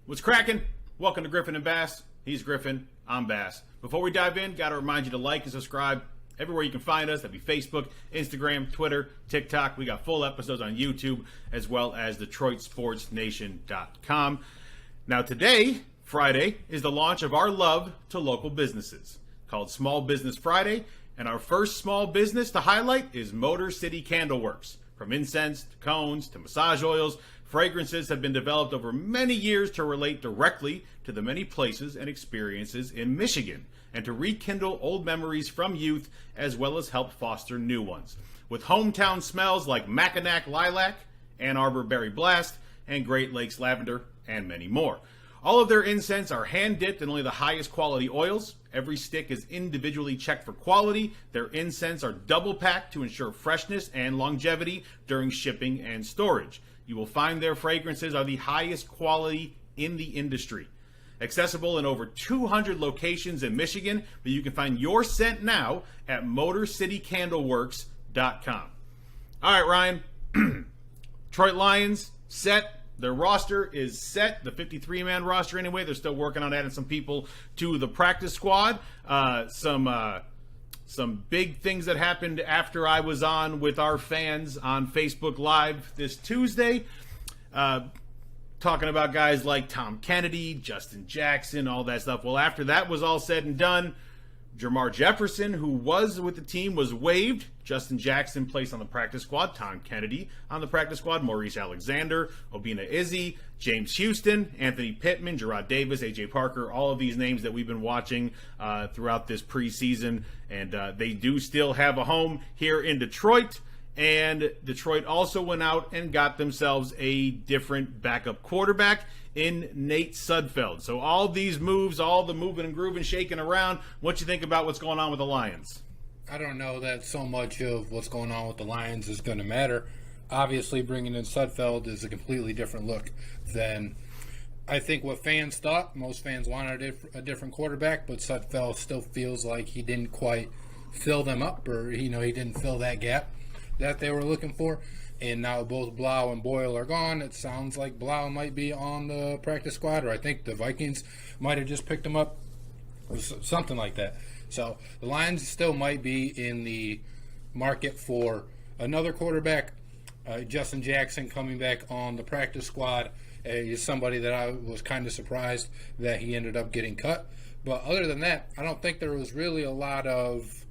What's cracking? Welcome to Griffin and Bass. He's Griffin, I'm Bass. Before we dive in, got to remind you to like and subscribe everywhere you can find us. That'd be Facebook, Instagram, Twitter, TikTok. We got full episodes on YouTube, as well as DetroitSportsNation.com. Now today, Friday, is the launch of our love to local businesses, called Small Business Friday. And our first small business to highlight is Motor City Candleworks. From incense to cones to massage oils, fragrances have been developed over many years to relate directly to the many places and experiences in Michigan and to rekindle old memories from youth as well as help foster new ones. With hometown smells like Mackinac Lilac, Ann Arbor Berry Blast, and Great Lakes Lavender, and many more. All of their incense are hand-dipped in only the highest quality oils. Every stick is individually checked for quality. Their incense are double-packed to ensure freshness and longevity during shipping and storage. You will find their fragrances are the highest quality in the industry. Accessible in over 200 locations in Michigan, but you can find your scent now at MotorCityCandleworks.com. All right, Ryan. Detroit Lions set. Their roster is set, the 53-man roster anyway. They're still working on adding some people to the practice squad. Some big things that happened after I was on with our fans on Facebook Live this Tuesday. Talking about guys like Tom Kennedy, Justin Jackson, all that stuff. Well, after that was all said and done, Jermar Jefferson, who was with the team, was waived. Justin Jackson placed on the practice squad. Tom Kennedy on the practice squad. Maurice Alexander, Obina Izzy, James Houston, Anthony Pittman, Gerard Davis, A.J. Parker, all of these names that we've been watching throughout this preseason. And they do still have a home here in Detroit. And Detroit also went out and got themselves a different backup quarterback in Nate Sudfeld. So all these moves, all the moving and grooving, shaking around, what you think about what's going on with the Lions? I don't know that so much of what's going on with the Lions is going to matter. Obviously, bringing in Sudfeld is a completely different look than I think what fans thought. Most fans wanted a different quarterback, but Sudfeld still feels like he didn't quite fill them up, or he didn't fill that gap that they were looking for. And now both Blau and Boyle are gone. It sounds like Blau might be on the practice squad, or I think the Vikings might have just picked him up, or something like that. So the Lions still might be in the market for another quarterback. Justin Jackson coming back on the practice squad is somebody that I was kind of surprised that he ended up getting cut. But other than that, I don't think there was really a lot of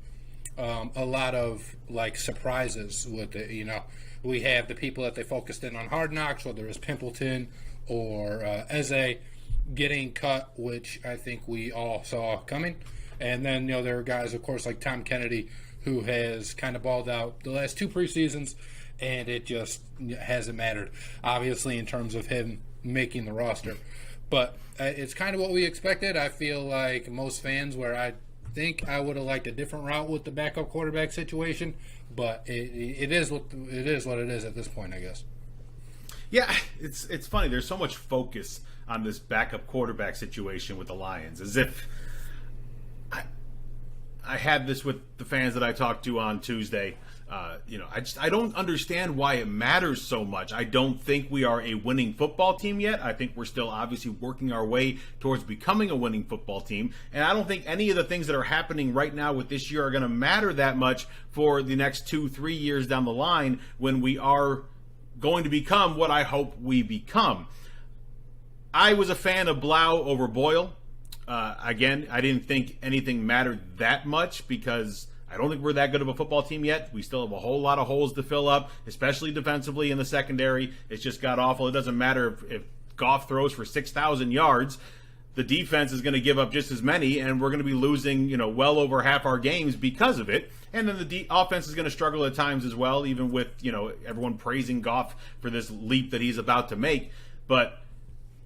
like surprises with it. We have the people that they focused in on Hard Knocks, whether it's Pimpleton or Eze getting cut, which I think we all saw coming. And then, there are guys, of course, like Tom Kennedy, who has kind of balled out the last two preseasons, and it just hasn't mattered, obviously, in terms of him making the roster. But it's kind of what we expected. I feel like most fans, where I think I would have liked a different route with the backup quarterback situation, but it is what it is at this point, I guess. Yeah, it's funny. There's so much focus on this backup quarterback situation with the Lions, as if I had this with the fans that I talked to on Tuesday. I don't understand why it matters so much. I don't think we are a winning football team yet. I think we're still obviously working our way towards becoming a winning football team. And I don't think any of the things that are happening right now with this year are going to matter that much for the next 2-3 years down the line when we are going to become what I hope we become. I was a fan of Blau over Boyle. Again, I didn't think anything mattered that much because I don't think we're that good of a football team yet. We still have a whole lot of holes to fill up, especially defensively in the secondary. It's just got awful. It doesn't matter if Goff throws for 6,000 yards. The defense is going to give up just as many, and we're going to be losing, well over half our games because of it. And then the offense is going to struggle at times as well, even with, everyone praising Goff for this leap that he's about to make. But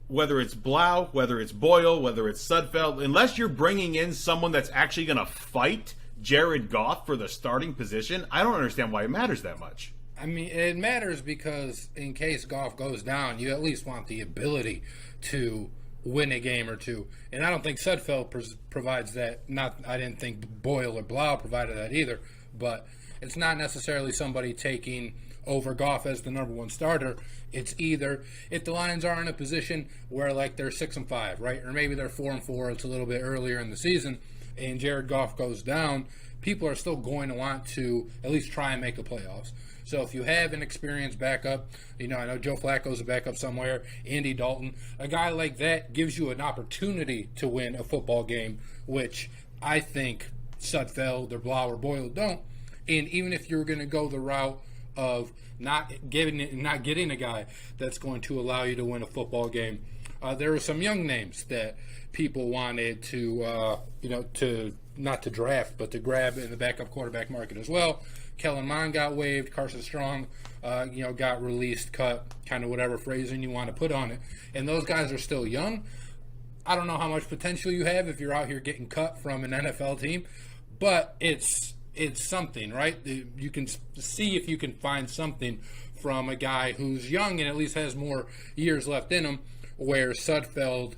whether it's Blau, whether it's Boyle, whether it's Sudfeld, unless you're bringing in someone that's actually going to fight Jared Goff for the starting position, I don't understand why it matters that much. I mean, it matters because in case Goff goes down, you at least want the ability to win a game or two. And I don't think Sudfeld provides that. I didn't think Boyle or Blau provided that either. But it's not necessarily somebody taking over Goff as the number one starter, it's either if the Lions are in a position where like they're 6-5, right, or maybe they're 4-4. It's a little bit earlier in the season, and Jared Goff goes down. People are still going to want to at least try and make the playoffs. So if you have an experienced backup, I know Joe Flacco's a backup somewhere, Andy Dalton, a guy like that gives you an opportunity to win a football game, which I think Sudfeld or Blau or Boyle don't. And even if you're going to go the route of not getting a guy that's going to allow you to win a football game, there are some young names that people wanted to, to not to draft, but to grab in the backup quarterback market as well. Kellen Mond got waived. Carson Strong, got released, cut, kind of whatever phrasing you want to put on it. And those guys are still young. I don't know how much potential you have if you're out here getting cut from an NFL team, but it's something, right? You can see if you can find something from a guy who's young and at least has more years left in him, where Sudfeld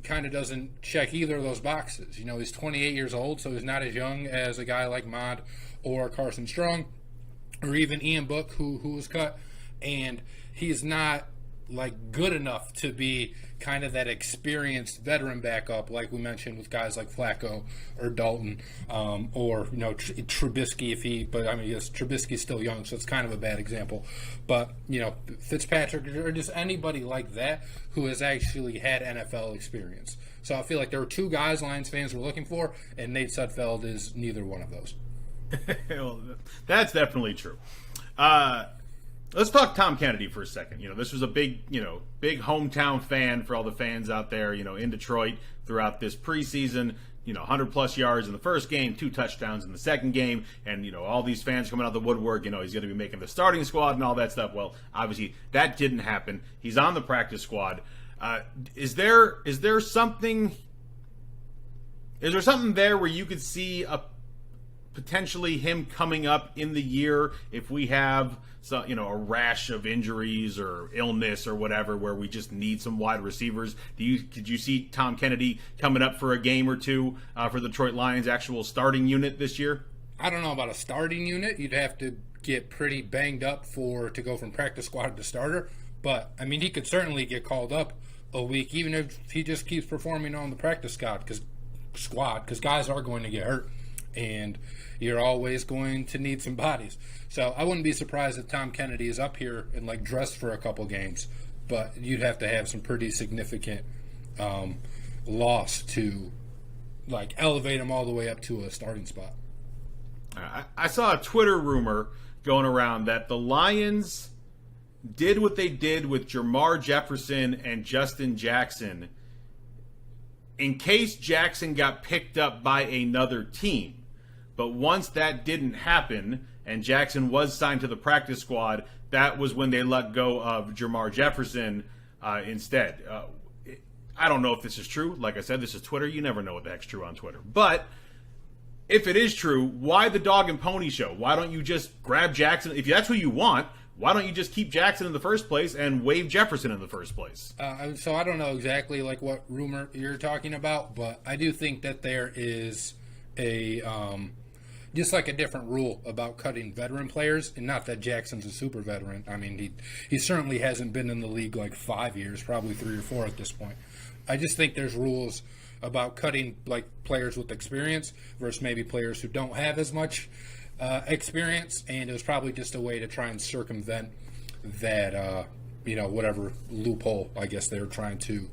kind of doesn't check either of those boxes. He's 28 years old, so he's not as young as a guy like Mond or Carson Strong or even Ian Book, who was cut, and he's not like good enough to be kind of that experienced veteran backup like we mentioned with guys like Flacco or Dalton, or Trubisky yes, Trubisky's still young, so it's kind of a bad example, but Fitzpatrick or just anybody like that who has actually had NFL experience. So I feel like there were two guys Lions fans were looking for, and Nate Sudfeld is neither one of those. Well, that's definitely true. Let's talk Tom Kennedy for a second. This was a big hometown fan for all the fans out there, in Detroit throughout this preseason. 100-plus yards in the first game, 2 touchdowns in the second game, and, all these fans coming out of the woodwork, he's going to be making the starting squad and all that stuff. Well, obviously, that didn't happen. He's on the practice squad. Is there something there where you could see potentially him coming up in the year if we have a rash of injuries or illness or whatever, where we just need some wide receivers? Could you see Tom Kennedy coming up for a game or two for the Detroit Lions' actual starting unit this year? I don't know about a starting unit. You'd have to get pretty banged up to go from practice squad to starter. But he could certainly get called up a week, even if he just keeps performing on the practice squad, because guys are going to get hurt, and you're always going to need some bodies. So I wouldn't be surprised if Tom Kennedy is up here and dressed for a couple games, but you'd have to have some pretty significant loss to elevate him all the way up to a starting spot. I saw a Twitter rumor going around that the Lions did what they did with Jermar Jefferson and Justin Jackson in case Jackson got picked up by another team. But once that didn't happen and Jackson was signed to the practice squad, that was when they let go of Jermar Jefferson instead. I don't know if this is true. Like I said, this is Twitter. You never know what the heck's true on Twitter. But if it is true, why the dog and pony show? Why don't you just grab Jackson? If that's who you want, why don't you just keep Jackson in the first place and waive Jefferson in the first place? So I don't know exactly what rumor you're talking about, but I do think that there is a just a different rule about cutting veteran players, and not that Jackson's a super veteran. He certainly hasn't been in the league 5 years, probably 3 or 4 at this point. I just think there's rules about cutting players with experience versus maybe players who don't have as much experience, and it was probably just a way to try and circumvent that whatever loophole I guess they were trying to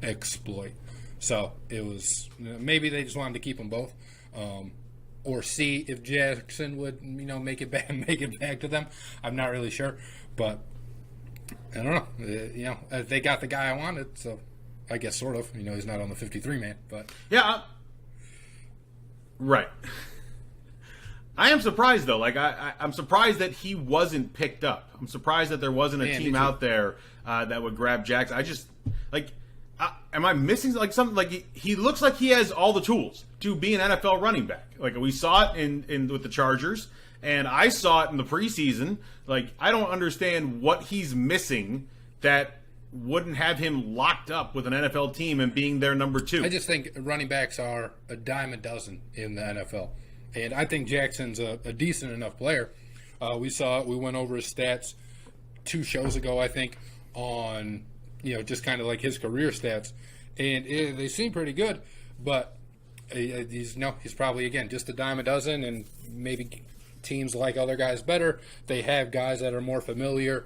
exploit. So it was maybe they just wanted to keep them both, or see if Jackson would make it back to them. I'm not really sure, but I don't know. They got the guy I wanted, so I guess sort of. He's not on the 53 man, but yeah, right. I am surprised though. I'm surprised that he wasn't picked up. I'm surprised that there wasn't a team out there that would grab Jackson. I just am I missing something? He looks like he has all the tools to be an NFL running back. We saw it in with the Chargers, and I saw it in the preseason. I don't understand what he's missing that wouldn't have him locked up with an NFL team and being their number 2. I just think running backs are a dime a dozen in the NFL. And I think Jackson's a decent enough player We saw it. We went over his stats 2 shows ago, I think, on just kind of like his career stats, and they seem pretty good. But he's probably again just a dime a dozen, and maybe teams like other guys better. They have guys that are more familiar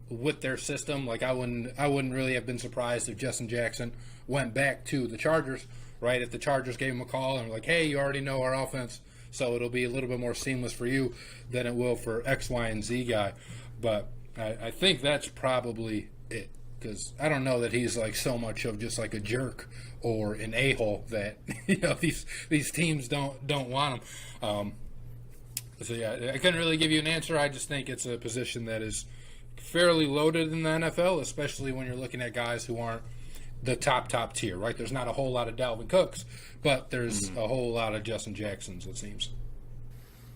with their system. Like I wouldn't really have been surprised if Justin Jackson went back to the Chargers, right? If the Chargers gave him a call and were like, hey, you already know our offense, so it'll be a little bit more seamless for you than it will for X, Y, and Z guy. But I think that's probably it, because I don't know that he's like so much of just like a jerk or an a-hole that these teams don't want him. So yeah, I couldn't really give you an answer. I just think it's a position that is fairly loaded in the NFL, especially when you're looking at guys who aren't the top tier, right? There's not a whole lot of Dalvin Cooks, but there's a whole lot of Justin Jacksons, it seems.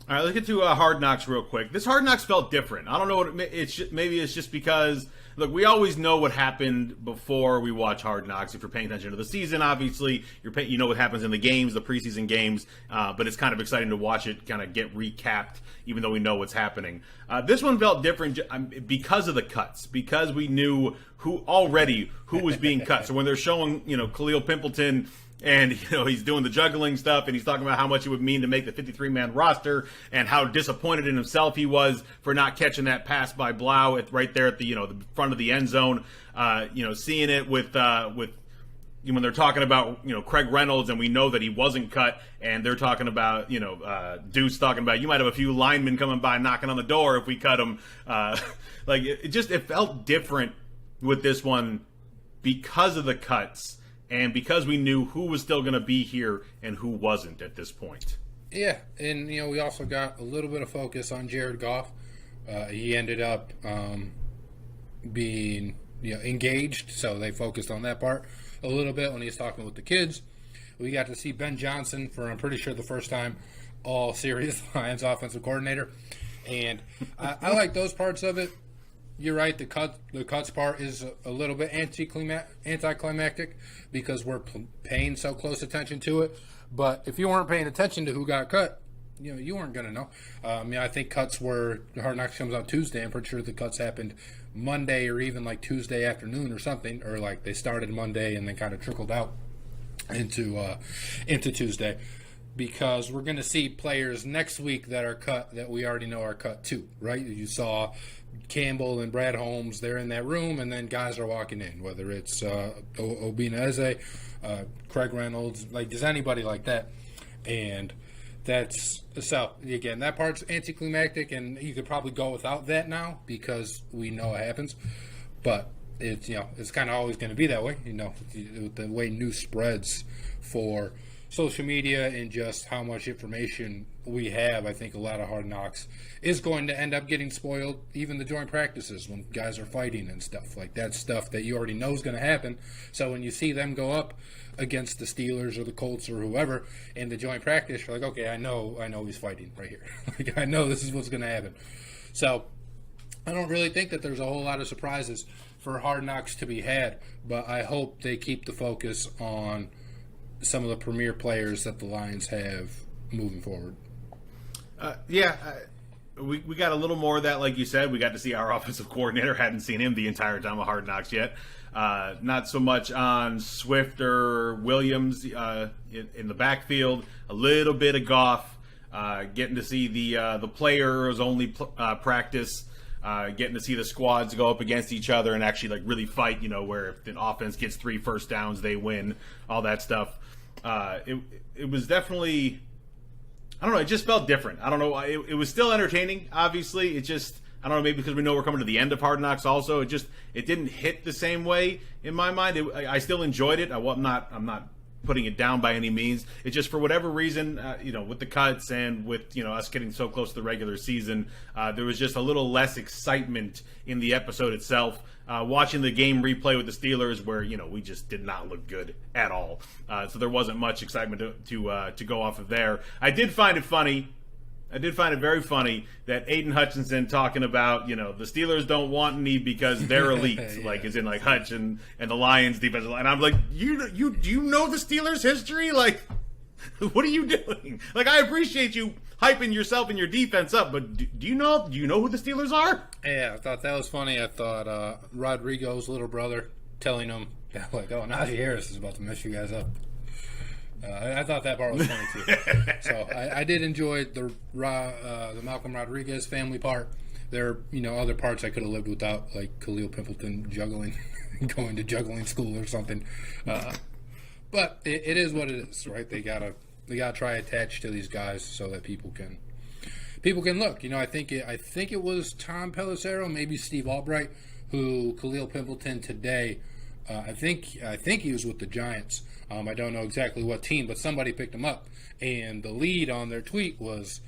All right, let's get to Hard Knocks real quick. This Hard Knocks felt different. I don't know what maybe it's just because, look, we always know what happened before we watch Hard Knocks. If you're paying attention to the season, obviously, you know what happens in the games, the preseason games, but it's kind of exciting to watch it kind of get recapped, even though we know what's happening. This one felt different because of the cuts, because we knew who was being cut. So when they're showing, Khalil Pimpleton, and, he's doing the juggling stuff, and he's talking about how much it would mean to make the 53-man roster and how disappointed in himself he was for not catching that pass by Blau right there at the, the front of the end zone. Seeing it with when they're talking about, Craig Reynolds, and we know that he wasn't cut, and they're talking about, Deuce talking about, you might have a few linemen coming by knocking on the door if we cut him. It felt different with this one because of the cuts. And because we knew who was still going to be here and who wasn't at this point. Yeah, and, we also got a little bit of focus on Jared Goff. He ended up being, engaged, so they focused on that part a little bit when he was talking with the kids. We got to see Ben Johnson for, I'm pretty sure, the first time all-series Lions offensive coordinator. And I like those parts of it. You're right. The cuts part is a little bit anticlimactic because we're paying so close attention to it. But if you weren't paying attention to who got cut, you weren't gonna know. I think cuts were Hard Knocks comes out Tuesday. I'm pretty sure the cuts happened Monday or even like Tuesday afternoon or something, or like they started Monday and then kind of trickled out into Tuesday. Because we're gonna see players next week that are cut that we already know are cut too, right? You saw Campbell and Brad Holmes, they're in that room, and then guys are walking in, whether it's Obina Eze, Craig Reynolds, like there's anybody like that. And that's, so again, that part's anticlimactic, and you could probably go without that now because we know it happens. But it's, it's kind of always going to be that way, the way news spreads for social media and just how much information we have. I think a lot of Hard Knocks is going to end up getting spoiled. Even the joint practices when guys are fighting and stuff like that, stuff that you already know is going to happen. So when you see them go up against the Steelers or the Colts or whoever in the joint practice, you're like, okay, I know he's fighting right here. Like, I know this is what's going to happen. So I don't really think that there's a whole lot of surprises for Hard Knocks to be had, but I hope they keep the focus on some of the premier players that the Lions have moving forward. We got a little more of that, like you said. We got to see our offensive coordinator. Hadn't seen him the entire time of Hard Knocks yet. Not so much on Swift or Williams in the backfield. A little bit of Goff. Getting to see the players only practice. Getting to see the squads go up against each other and actually like really fight. Where if an offense gets 3 first downs, they win. All that stuff. It was definitely, I don't know, it just felt different. I don't know, it was still entertaining, obviously. It just, I don't know, maybe because we know we're coming to the end of Hard Knocks also, it didn't hit the same way in my mind. I still enjoyed it. I'm not putting it down by any means. It's just for whatever reason, with the cuts and with, us getting so close to the regular season, there was just a little less excitement in the episode itself. Watching the game replay with the Steelers where, we just did not look good at all. So there wasn't much excitement to go off of there. I did find it funny. I did find it very funny that Aiden Hutchinson talking about, the Steelers don't want me because they're elite, yeah. Like as in like Hutch and the Lions defensive line. I'm like, do you know the Steelers history? Like What are you doing? Like, I appreciate you hyping yourself and your defense up, but do you know who the Steelers are? Yeah, I thought that was funny. I thought Rodrigo's little brother telling him, like, oh, Najee Harris is about to mess you guys up. I thought that part was funny too. So I did enjoy the Malcolm Rodriguez family part. There are other parts I could have lived without, like Khalil Pimpleton juggling, going to juggling school or something. But it is what it is, right? They gotta try attach to these guys so that people can look. I think it was Tom Pelissero, maybe Steve Albright, who Khalil Pimpleton today. I think he was with the Giants. I don't know exactly what team, but somebody picked him up, and the lead on their tweet was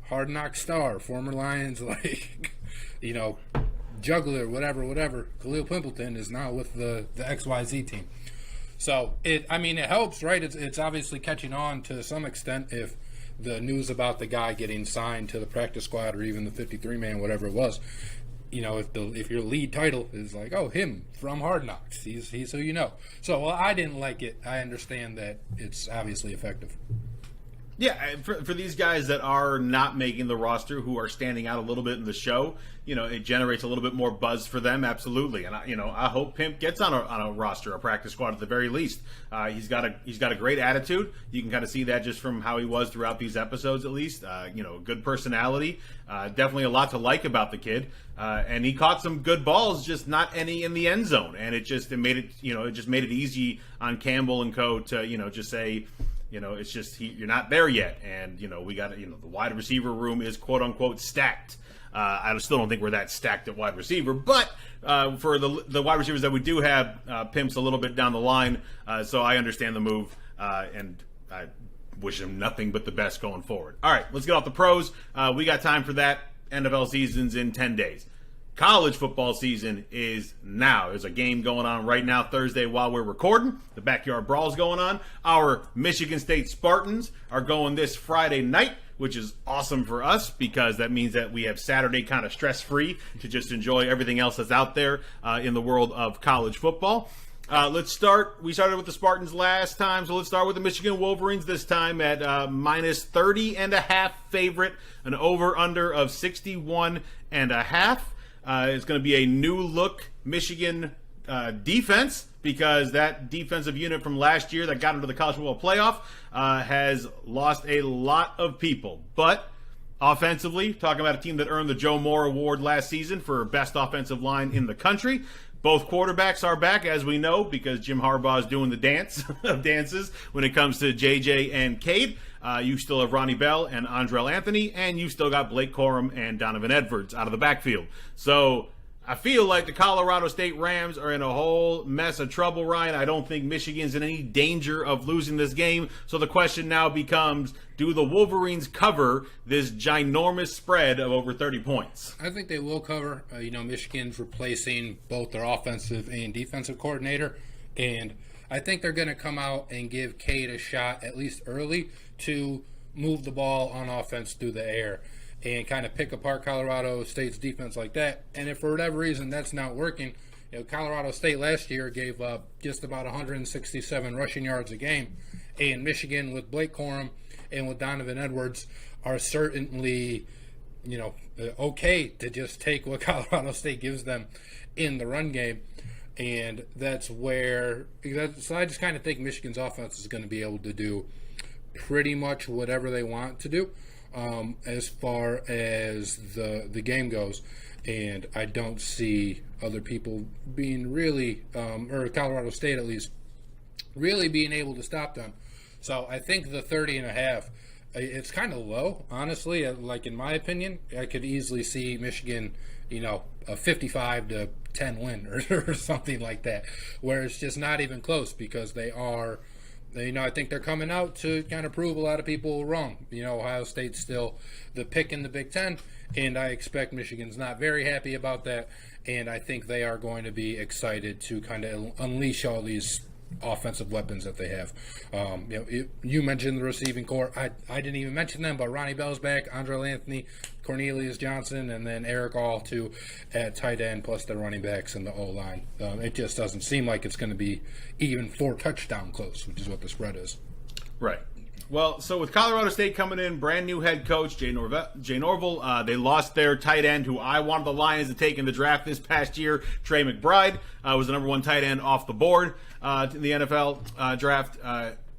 Hard Knock star, former Lions, juggler, whatever. Khalil Pimpleton is now with the XYZ team. So it helps, right? It's obviously catching on to some extent if the news about the guy getting signed to the practice squad or even the 53-man, whatever it was. If your lead title is like, oh, him from Hard Knocks, he's who you know. So, well, I didn't like it. I understand that it's obviously effective. Yeah, for these guys that are not making the roster, who are standing out a little bit in the show, it generates a little bit more buzz for them, absolutely. And I hope Pimp gets on a roster, a practice squad at the very least. He's got a great attitude. You can kind of see that just from how he was throughout these episodes, at least. Good personality. Definitely a lot to like about the kid. And he caught some good balls, just not any in the end zone. And it made it easy on Campbell and co. to just say, it's just you're not there yet, and we got the wide receiver room is quote unquote stacked. I still don't think we're that stacked at wide receiver, but for the wide receivers that we do have, Pimp's a little bit down the line, so I understand the move, and I wish him nothing but the best going forward. All right, let's get off the pros. We got time for that. NFL season's in 10 days. College football season is now. There's a game going on right now, Thursday, while we're recording. The Backyard Brawl's going on. Our Michigan State Spartans are going this Friday night, which is awesome for us because that means that we have Saturday kind of stress-free to just enjoy everything else that's out there in the world of college football. Let's start. We started with the Spartans last time, so let's start with the Michigan Wolverines this time at minus 30.5 favorite, an over-under of 61.5. It's going to be a new look Michigan defense because that defensive unit from last year that got into the college football playoff has lost a lot of people. But offensively, talking about a team that earned the Joe Moore Award last season for best offensive line in the country. Both quarterbacks are back, as we know, because Jim Harbaugh is doing the dance of dances when it comes to JJ and Cade. You still have Ronnie Bell and Andrell Anthony, and you still got Blake Corum and Donovan Edwards out of the backfield. So I feel like the Colorado State Rams are in a whole mess of trouble, Ryan. I don't think Michigan's in any danger of losing this game. So the question now becomes, do the Wolverines cover this ginormous spread of over 30 points? I think they will cover. Michigan's replacing both their offensive and defensive coordinator, and I think they're going to come out and give Cade a shot, at least early, to move the ball on offense through the air and kind of pick apart Colorado State's defense like that. And if for whatever reason that's not working, Colorado State last year gave up just about 167 rushing yards a game, and Michigan with Blake Corum and with Donovan Edwards are certainly, okay to just take what Colorado State gives them in the run game. And that's where, so I just kind of think Michigan's offense is going to be able to do pretty much whatever they want to do as far as the game goes. And I don't see other people being really, or Colorado State at least, really being able to stop them. So I think the 30.5, it's kind of low, honestly. Like in my opinion, I could easily see Michigan, a 55-10 win or something like that, where it's just not even close because they are, I think they're coming out to kind of prove a lot of people wrong. Ohio State's still the pick in the Big Ten, and I expect Michigan's not very happy about that, and I think they are going to be excited to kind of unleash all these offensive weapons that they have. You mentioned the receiving core. I didn't even mention them, but Ronnie Bell's back, Andrell Anthony, Cornelius Johnson, and then Eric All too at tight end, plus the running backs and the O-line. It just doesn't seem like it's going to be even 4 touchdown close, which is what the spread is. Right. Well, so with Colorado State coming in, brand new head coach, Jay Norville, they lost their tight end who I wanted the Lions to take in the draft this past year. Trey McBride was the number one tight end off the board in the NFL draft.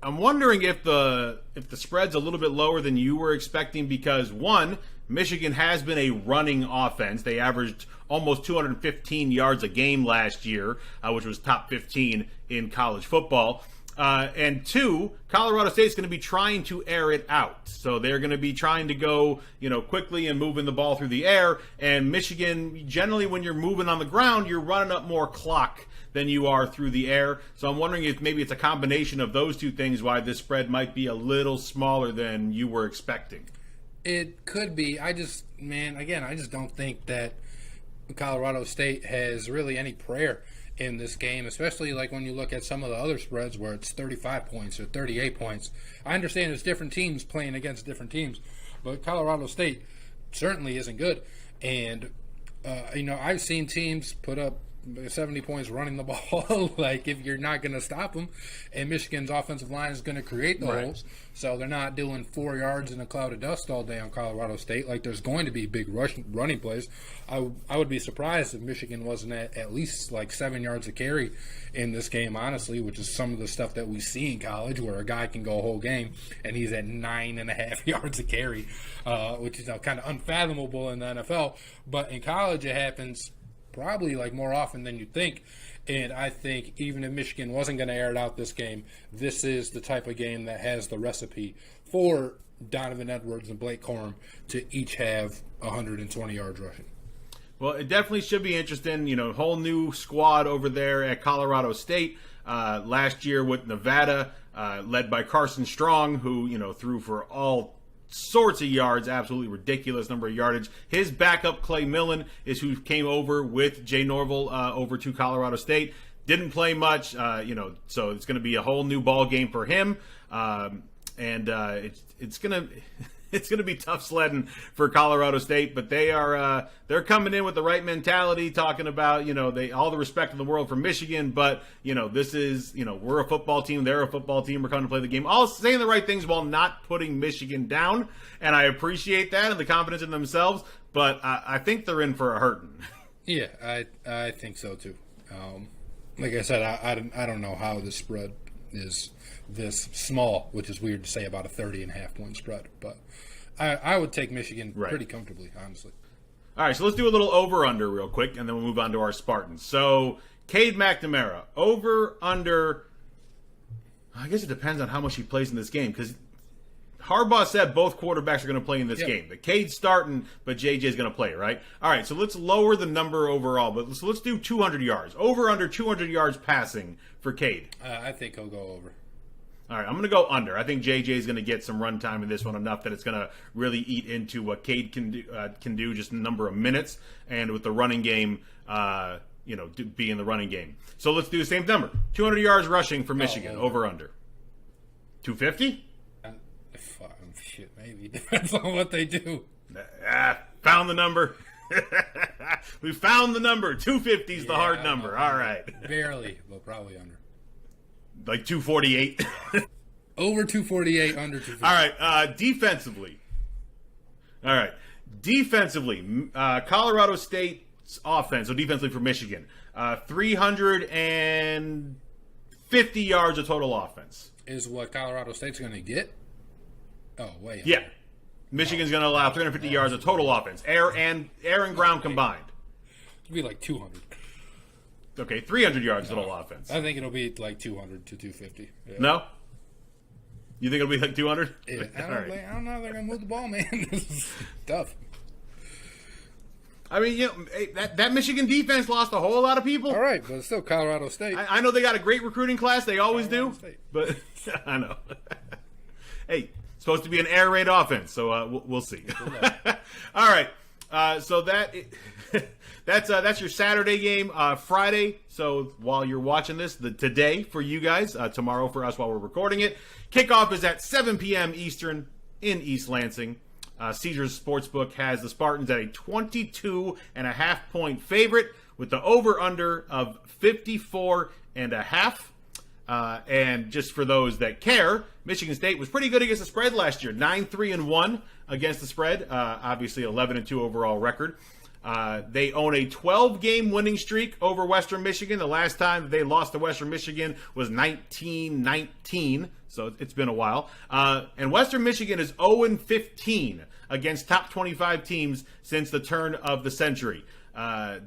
I'm wondering if the spread's a little bit lower than you were expecting because, one, Michigan has been a running offense. They averaged almost 215 yards a game last year, which was top 15 in college football. And two, Colorado State's going to be trying to air it out. So they're going to be trying to go, quickly and moving the ball through the air. And Michigan, generally when you're moving on the ground, you're running up more clock than you are through the air. So I'm wondering if maybe it's a combination of those two things why this spread might be a little smaller than you were expecting. It could be. I just don't think that Colorado State has really any prayer in this game, especially like when you look at some of the other spreads where it's 35 points or 38 points. I understand it's different teams playing against different teams, but Colorado State certainly isn't good. And, I've seen teams put up 70 points running the ball, like if you're not going to stop them, and Michigan's offensive line is going to create the holes, so they're not doing 4 yards in a cloud of dust all day on Colorado State. Like there's going to be big running plays. I would be surprised if Michigan wasn't at least like 7 yards a carry in this game, honestly, which is some of the stuff that we see in college where a guy can go a whole game and he's at 9.5 yards a carry, which is kind of unfathomable in the NFL. But in college, it happens probably like more often than you think. And I think even if Michigan wasn't going to air it out this game, this is the type of game that has the recipe for Donovan Edwards and Blake Corum to each have 120 yards rushing. Well, it definitely should be interesting. Whole new squad over there at Colorado State. Last year with Nevada, led by Carson Strong, who, threw for all sorts of yards, absolutely ridiculous number of yardage. His backup, Clay Millen, is who came over with Jay Norville over to Colorado State. Didn't play much, so it's going to be a whole new ball game for him. It's going to be tough sledding for Colorado State, but they're coming in with the right mentality, talking about they all the respect in the world for Michigan, but this is we're a football team, they're a football team, we're coming to play the game, all saying the right things while not putting Michigan down, and I appreciate that and the confidence in themselves, but I think they're in for a hurting. Yeah, I think so too. Like I said, I don't know how the spread is this small, which is weird to say about a 30.5 point spread, but I would take Michigan pretty comfortably, honestly. All right, so let's do a little over-under real quick, and then we'll move on to our Spartans. So, Cade McNamara, over-under, I guess it depends on how much he plays in this game, because Harbaugh said both quarterbacks are going to play in this game. The Cade's starting, but JJ's going to play, right? All right, so let's lower the number overall, but let's do 200 yards. Over-under 200 yards passing for Cade. I think he'll go over. All right, I'm going to go under. I think JJ is going to get some run time in this one enough that it's going to really eat into what Cade can do just a number of minutes, and with the running game, be in the running game. So let's do the same number. 200 yards rushing for Michigan, over under. 250? Shit, maybe. Depends on what they do. Found the number. We found the number. 250 is the hard number. All right. Barely, but probably under. Like 248. Over 248, under 250. All right. Defensively, Colorado State's offense, so defensively for Michigan, 350 yards of total offense. Is what Colorado State's going to get? Oh, wait. Yeah. Michigan's going to allow 350 yards of total offense, air and ground combined. It'll be like 200. Okay, 300 yards total offense. I think it'll be like 200 to 250. Yeah. No? You think it'll be like 200? Yeah, I don't know how they're going to move the ball, man. This is tough. I mean, that Michigan defense lost a whole lot of people. All right, but it's still Colorado State. I know they got a great recruiting class. They always do. But I know. Hey, it's supposed to be an air raid offense, so we'll see. All right. So that's your Saturday game. Friday, so while you're watching this, today for you guys, tomorrow for us while we're recording it. Kickoff is at 7 p.m. Eastern in East Lansing. Caesars Sportsbook has the Spartans at a 22.5 point favorite with the over-under of 54.5. And just for those that care, Michigan State was pretty good against the spread last year. 9-3-1 against the spread. Obviously 11-2 overall record. They own a 12-game winning streak over Western Michigan. The last time that they lost to Western Michigan was 1919, so it's been a while. And Western Michigan is 0-15 against top 25 teams since the turn of the century.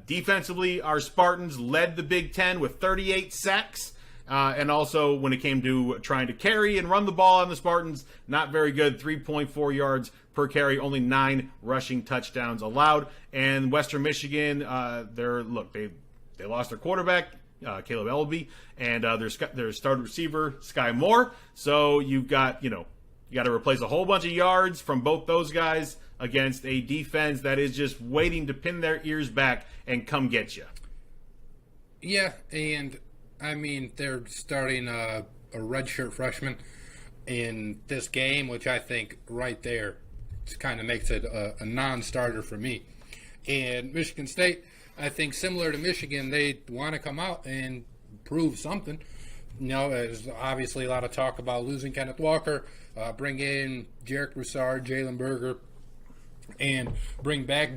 Defensively, our Spartans led the Big Ten with 38 sacks. And also, when it came to trying to carry and run the ball on the Spartans, not very good. 3.4 yards per carry, only 9 rushing touchdowns allowed. And Western Michigan, they lost their quarterback, Caleb Eleby, and their starter receiver, Sky Moore. So you've got, you got to replace a whole bunch of yards from both those guys against a defense that is just waiting to pin their ears back and come get you. Yeah, and I mean, they're starting a redshirt freshman in this game, which I think right there kind of makes it a non-starter for me. And Michigan State, I think similar to Michigan, they want to come out and prove something. There's obviously a lot of talk about losing Kenneth Walker, bring in Jarek Broussard, Jalen Berger, and bring back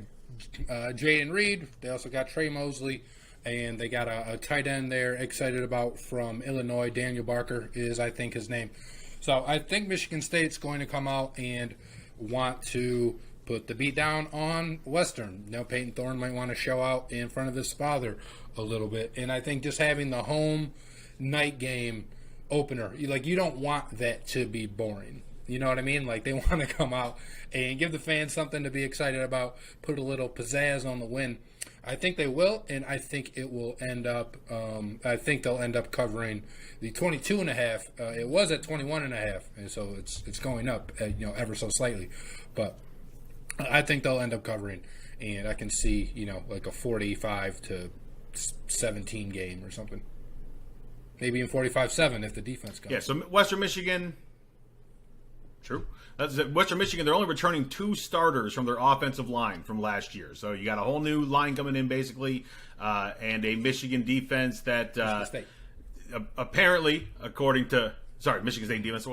Jaden Reed. They also got Trey Mosley. And they got a tight end there excited about from Illinois. Daniel Barker is, I think, his name. So I think Michigan State's going to come out and want to put the beat down on Western. Peyton Thorne might want to show out in front of his father a little bit. And I think just having the home night game opener, you don't want that to be boring. You know what I mean? They want to come out and give the fans something to be excited about, put a little pizzazz on the win. I think they will, and I think it will end up. I think they'll end up covering the 22.5. It was at 21.5, and so it's going up, ever so slightly. But I think they'll end up covering, and I can see, a 45-17 game or something. Maybe in 45-7 if the defense comes. Yeah. So Western Michigan. True. That's Western Michigan, they're only returning 2 starters from their offensive line from last year. So you got a whole new line coming in, basically, and a Michigan defense that apparently, according to Michigan State defense,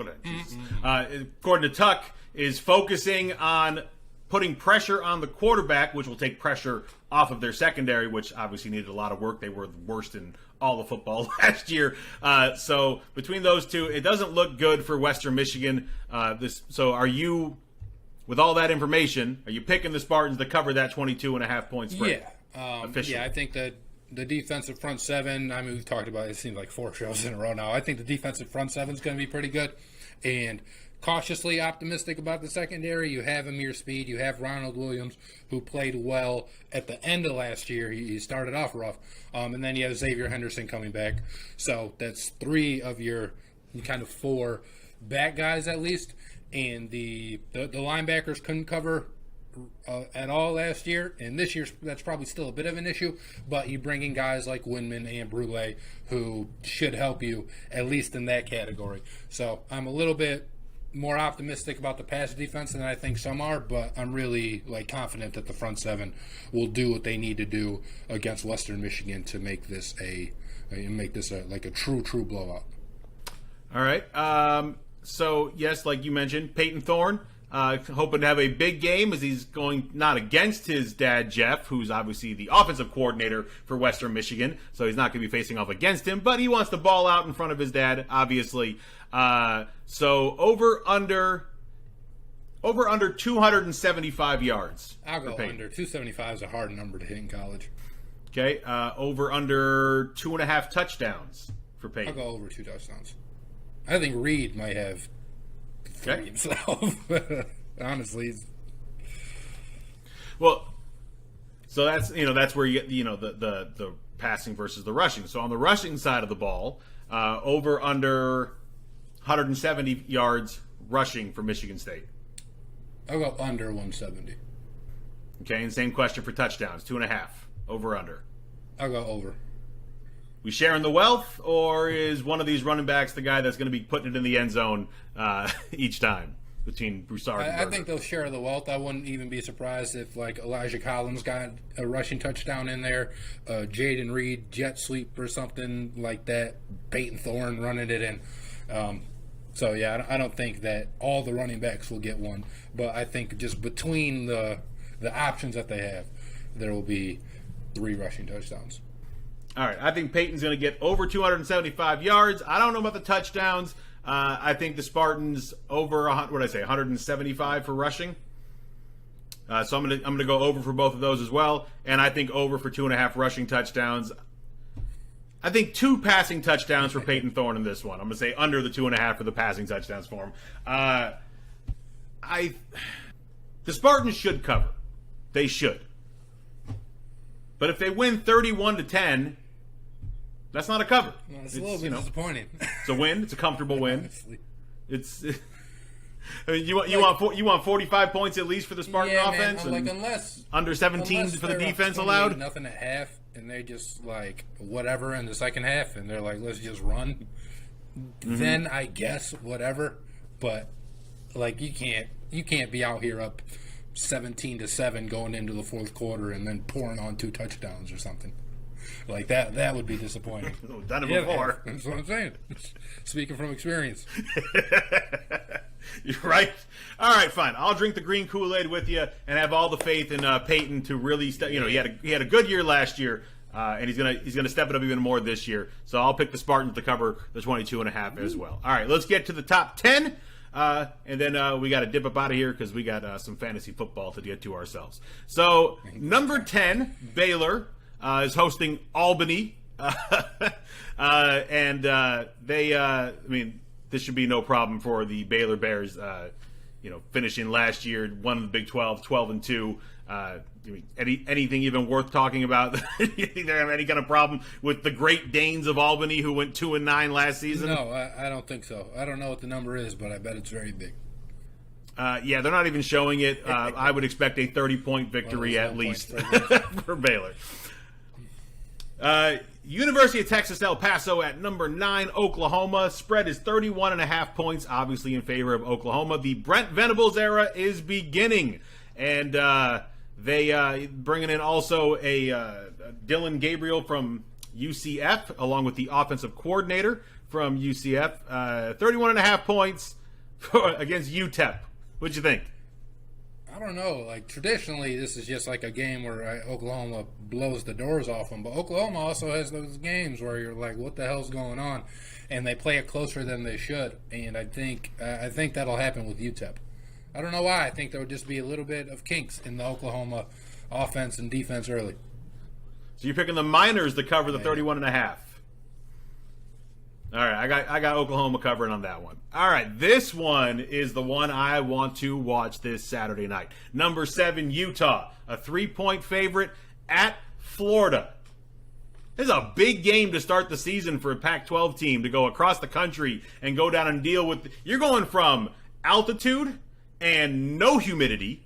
according to Tuck, is focusing on putting pressure on the quarterback, which will take pressure off of their secondary, which obviously needed a lot of work. They were the worst in all of football last year. So between those two, it doesn't look good for Western Michigan. So are you, with all that information, are you picking the Spartans to cover that 22.5 point spread? Yeah. I think that the defensive front seven, we've talked about it seems like 4 shows in a row now. I think the defensive front seven is going to be pretty good. And cautiously optimistic about the secondary. You have Amir Speed. You have Ronald Williams, who played well at the end of last year. He started off rough. And then you have Xavier Henderson coming back. So that's 3 of your kind of 4 back guys at least. And the linebackers couldn't cover at all last year. And this year, that's probably still a bit of an issue. But you bring in guys like Winman and Brule, who should help you, at least in that category. So I'm a little bit more optimistic about the pass defense than I think some are, but I'm really confident that the front seven will do what they need to do against Western Michigan to make this a true blowout. All right. So yes, like you mentioned, Peyton Thorne hoping to have a big game as he's going not against his dad Jeff, who's obviously the offensive coordinator for Western Michigan, so he's not going to be facing off against him, but he wants the ball out in front of his dad, obviously. So over under 275 yards. I'll go under. 275 is a hard number to hit in college. Okay. Over under 2.5 touchdowns for Peyton. I'll go over 2 touchdowns. I think Reed might have 3 himself. Honestly. Well, so that's where you get the passing versus the rushing. So on the rushing side of the ball, over under 170 yards rushing for Michigan State. I'll go under 170. Okay, and same question for touchdowns, 2.5. Over under. I'll go over. We sharing the wealth, or is one of these running backs the guy that's going to be putting it in the end zone each time? between Broussard and I Berger. think they'll share the wealth. I wouldn't even be surprised if like Elijah Collins got a rushing touchdown in there, Jaden Reed jet sweep or something like that, Peyton Thorne running it in. So yeah, I don't think that all the running backs will get one, but I think just between the options that they have, there will be 3 rushing touchdowns. All right, I think Peyton's going to get over 275 yards. I don't know about the touchdowns. I think the Spartans over 175 for rushing. So I'm gonna go over for both of those as well, and I think over for 2.5 rushing touchdowns. I think 2 passing touchdowns for Peyton Thorne in this one. I'm gonna say under the 2.5 for the passing touchdowns for him. The Spartans should cover. They should. But if they win 31-10, that's not a cover. No, it's a little bit disappointing. It's a win. It's a comfortable win. Honestly. It's. I mean, you want 45 points at least for the Spartan offense, man, and unless under 17 for the defense allowed. Nothing at half, and they just like whatever in the second half, and they're like, let's just run. Mm-hmm. Then I guess whatever, but like you can't be out here up 17-7 going into the fourth quarter and then pouring on 2 touchdowns or something. Like that would be disappointing. Done it before. That's what I'm saying. Speaking from experience. You're right. All right, fine. I'll drink the green Kool-Aid with you and have all the faith in Peyton to really he had a good year last year, and he's gonna step it up even more this year. So I'll pick the Spartans to cover the 22.5 as well. All right, let's get to the top 10. And then we got to dip up out of here because we got some fantasy football to get to ourselves. So number 10, Baylor, is hosting Albany. And they, this should be no problem for the Baylor Bears, finishing last year, won the Big 12, 12-2. Anything even worth talking about? You think they have any kind of problem with the Great Danes of Albany who went 2-9 last season? No, I don't think so. I don't know what the number is, but I bet it's very big. Yeah, they're not even showing it. I would expect a 30-point victory at least for Baylor. University of Texas El Paso at number 9, Oklahoma. Spread is 31.5 points, obviously in favor of Oklahoma. The Brent Venables era is beginning, and they bringing in also a Dylan Gabriel from UCF, along with the offensive coordinator from UCF. 31.5 points against UTEP. What'd you think? I don't know. Like, traditionally, this is just like a game where Oklahoma blows the doors off them. But Oklahoma also has those games where you're like, what the hell's going on? And they play it closer than they should. And I think that'll happen with UTEP. I don't know why. I think there would just be a little bit of kinks in the Oklahoma offense and defense early. So you're picking the Miners to cover the 31.5. All right, I got Oklahoma covering on that one. All right, this one is the one I want to watch this Saturday night. Number 7, Utah, a 3-point favorite at Florida. This is a big game to start the season for a Pac-12 team to go across the country and go down and deal with. You're going from altitude and no humidity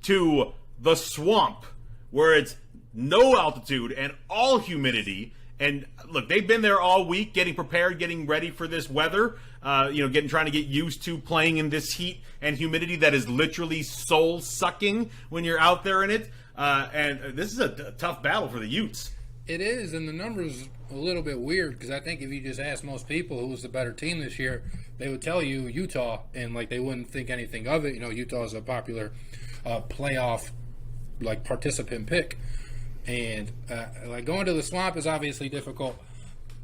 to the swamp where it's no altitude and all humidity. And look, they've been there all week getting prepared, getting ready for this weather, trying to get used to playing in this heat and humidity that is literally soul-sucking when you're out there in it. And this is a tough battle for the Utes. It is, and the number's a little bit weird because I think if you just ask most people who was the better team this year, they would tell you Utah, and like they wouldn't think anything of it. Utah is a popular playoff participant pick. And going to the swamp is obviously difficult.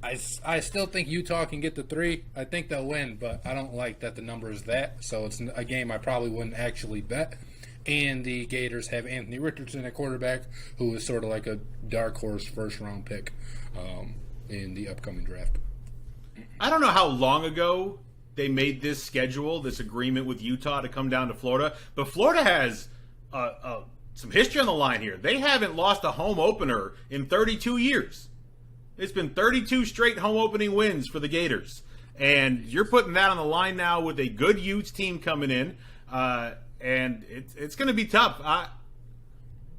I still think Utah can get the 3. I think they'll win, but I don't like that the number is that. So it's a game I probably wouldn't actually bet. And the Gators have Anthony Richardson at quarterback, who is sort of like a dark horse first-round pick in the upcoming draft. I don't know how long ago they made this schedule, this agreement with Utah to come down to Florida, but Florida has some history on the line here. They haven't lost a home opener in 32 years. It's been 32 straight home opening wins for the Gators. And you're putting that on the line now with a good Utes team coming in. And it's going to be tough. I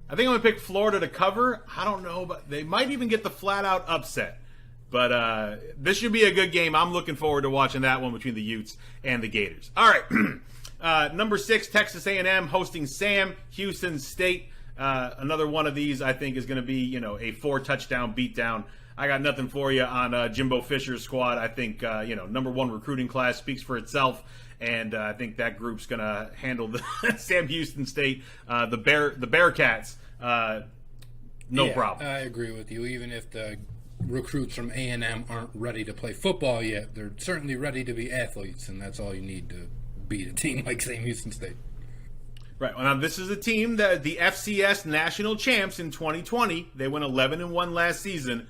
think I'm going to pick Florida to cover. I don't know, but they might even get the flat-out upset. But this should be a good game. I'm looking forward to watching that one between the Utes and the Gators. All right. Number 6, Texas A&M hosting Sam Houston State. Another one of these I think is going to be, a 4-touchdown beatdown. I got nothing for you on Jimbo Fisher's squad. I think, number 1 recruiting class speaks for itself, and I think that group's going to handle the Sam Houston State, the Bearcats, no problem. I agree with you. Even if the recruits from A&M aren't ready to play football yet, they're certainly ready to be athletes, and that's all you need to beat a team like Sam Houston State. Right. Well, now this is a team that the FCS national champs in 2020. They went 11-1 last season,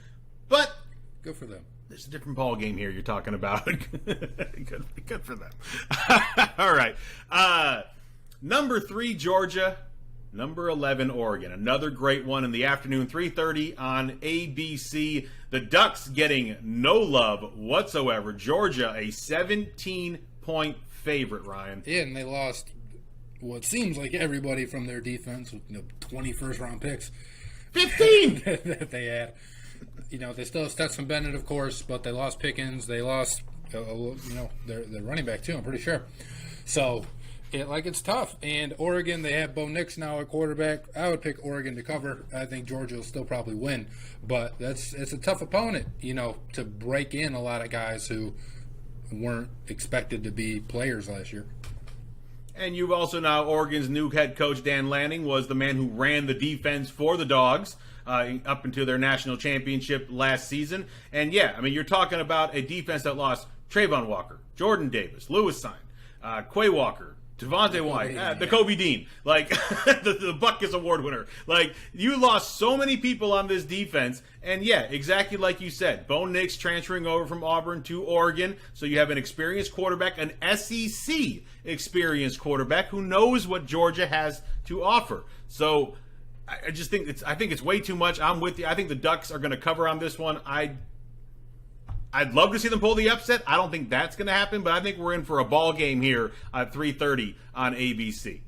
but good for them. There's a different ball game here you're talking about. good for them. All right. Number 3, Georgia. Number 11, Oregon. Another great one in the afternoon, 3:30 on ABC. The Ducks getting no love whatsoever. Georgia, a 17-point favorite, Ryan. Yeah, and they lost what seems like everybody from their defense with 20 first-round picks. 15! that they had. They still have Stetson Bennett, of course, but they lost Pickens. They lost, their running back, too, I'm pretty sure. So, it's tough. And Oregon, they have Bo Nix now at quarterback. I would pick Oregon to cover. I think Georgia will still probably win. But it's a tough opponent, to break in a lot of guys who weren't expected to be players last year. And you've also now, Oregon's new head coach, Dan Lanning, was the man who ran the defense for the Dogs up into their national championship last season. And you're talking about a defense that lost Trayvon Walker, Jordan Davis, Lewis Sine, Quay Walker, Devontae White, the Kobe Dean, the Butkus Award winner. You lost so many people on this defense, and exactly like you said, Bo Nix transferring over from Auburn to Oregon, so you have an experienced quarterback, an SEC experienced quarterback who knows what Georgia has to offer. So I just think it's way too much. I'm with you. I think the Ducks are going to cover on this one. I'd love to see them pull the upset. I don't think that's going to happen, but I think we're in for a ball game here at 3:30 on ABC.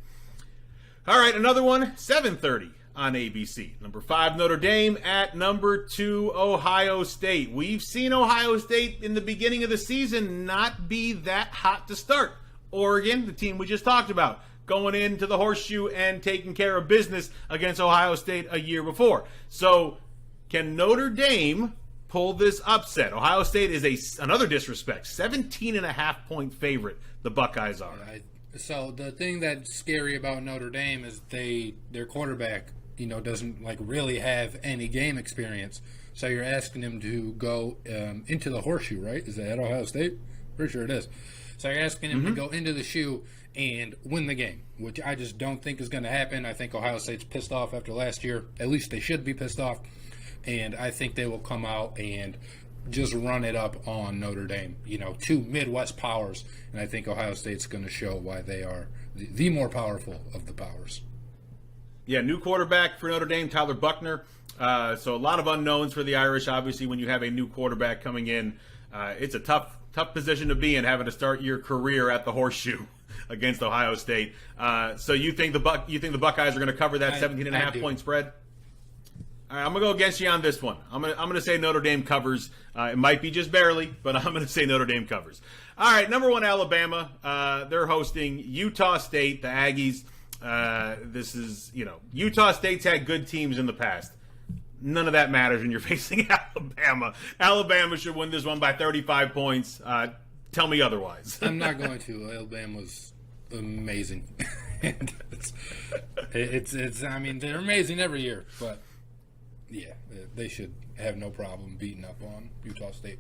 All right, another one, 7:30 on ABC. Number 5, Notre Dame at number 2, Ohio State. We've seen Ohio State in the beginning of the season not be that hot to start. Oregon, the team we just talked about, going into the horseshoe and taking care of business against Ohio State a year before. So can Notre Dame pull this upset? Ohio State is another disrespect. 17.5-point favorite, the Buckeyes are. So the thing that's scary about Notre Dame is their quarterback, doesn't really have any game experience. So you're asking him to go into the horseshoe, right? Is that at Ohio State? Pretty sure it is. So you're asking him to go into the shoe and win the game, which I just don't think is going to happen. I think Ohio State's pissed off after last year. At least they should be pissed off. And I think they will come out and just run it up on Notre Dame. 2 Midwest powers. And I think Ohio State's going to show why they are the more powerful of the powers. Yeah, new quarterback for Notre Dame, Tyler Buckner. So a lot of unknowns for the Irish. Obviously, when you have a new quarterback coming in, it's a tough position to be in, having to start your career at the horseshoe against Ohio State. So you think the Buckeyes are going to cover that 17.5-point spread? All right, I'm going to go against you on this one. I'm going to say Notre Dame covers. It might be just barely, but I'm going to say Notre Dame covers. All right, number 1, Alabama. They're hosting Utah State, the Aggies. This is, Utah State's had good teams in the past. None of that matters when you're facing Alabama. Alabama should win this one by 35 points. Tell me otherwise. I'm not going to. Alabama's amazing. it's. I mean, they're amazing every year, but yeah, they should have no problem beating up on Utah State.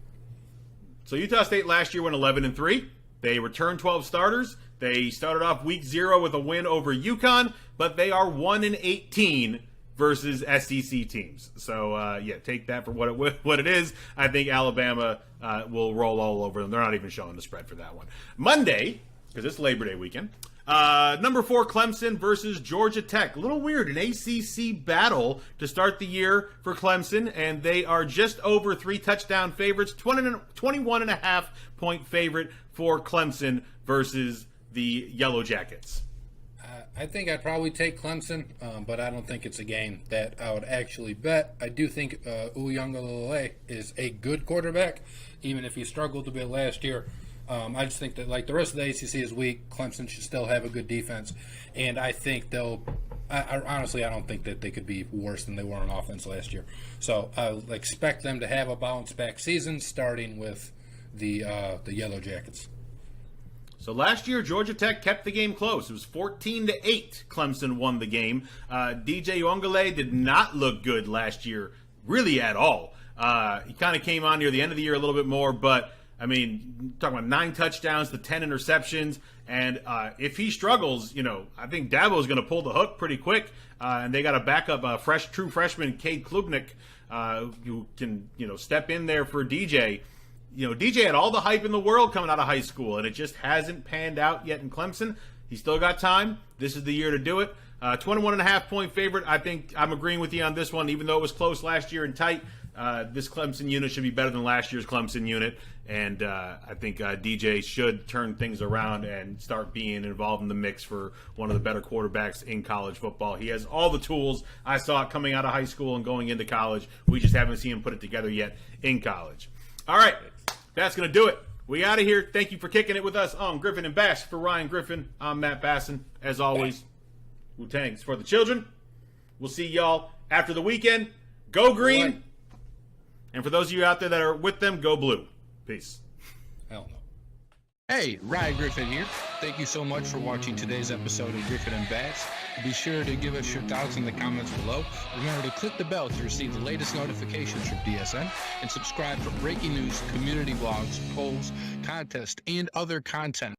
So Utah State last year went 11-3. They returned 12 starters. They started off week 0 with a win over UConn, but they are 1-18 versus SEC teams. So, take that for what it is. I think Alabama will roll all over them. They're not even showing the spread for that one. Monday, because it's Labor Day weekend, number 4, Clemson versus Georgia Tech. A little weird, an ACC battle to start the year for Clemson, and they are just over 3-touchdown favorites, 21.5-point favorite for Clemson versus the Yellow Jackets. I think I'd probably take Clemson, but I don't think it's a game that I would actually bet. I do think Uiagalelei is a good quarterback, even if he struggled a bit last year. I just think that like the rest of the ACC is weak. Clemson should still have a good defense, and I think they'll. Honestly, I don't think that they could be worse than they were on offense last year. So I expect them to have a bounce-back season, starting with the Yellow Jackets. So last year, Georgia Tech kept the game close. It was 14-8. Clemson won the game. DJ Uiagalelei did not look good last year, really at all. He kind of came on near the end of the year a little bit more, but I mean, talking about 9 touchdowns to 10 interceptions. And if he struggles, I think Dabo's going to pull the hook pretty quick. And they got a backup, true freshman, Cade Klubnik, who can, step in there for DJ. DJ had all the hype in the world coming out of high school, and it just hasn't panned out yet in Clemson. He's still got time. This is the year to do it. 21.5-point favorite. I think I'm agreeing with you on this one, even though it was close last year and tight. This Clemson unit should be better than last year's Clemson unit, and I think DJ should turn things around and start being involved in the mix for one of the better quarterbacks in college football. He has all the tools. I saw it coming out of high school and going into college. We just haven't seen him put it together yet in college. All right, that's going to do it. We out of here. Thank you for kicking it with us on Griffin and Bass. For Ryan Griffin, I'm Matt Bassin. As always, Wu-Tang's for the children. We'll see y'all after the weekend. Go green. Boy. And for those of you out there that are with them, go blue. Peace. Hell no. Hey, Ryan Griffin here. Thank you so much for watching today's episode of Griffin and Bass. Be sure to give us your thoughts in the comments below. Remember to click the bell to receive the latest notifications from DSN and subscribe for breaking news, community blogs, polls, contests, and other content.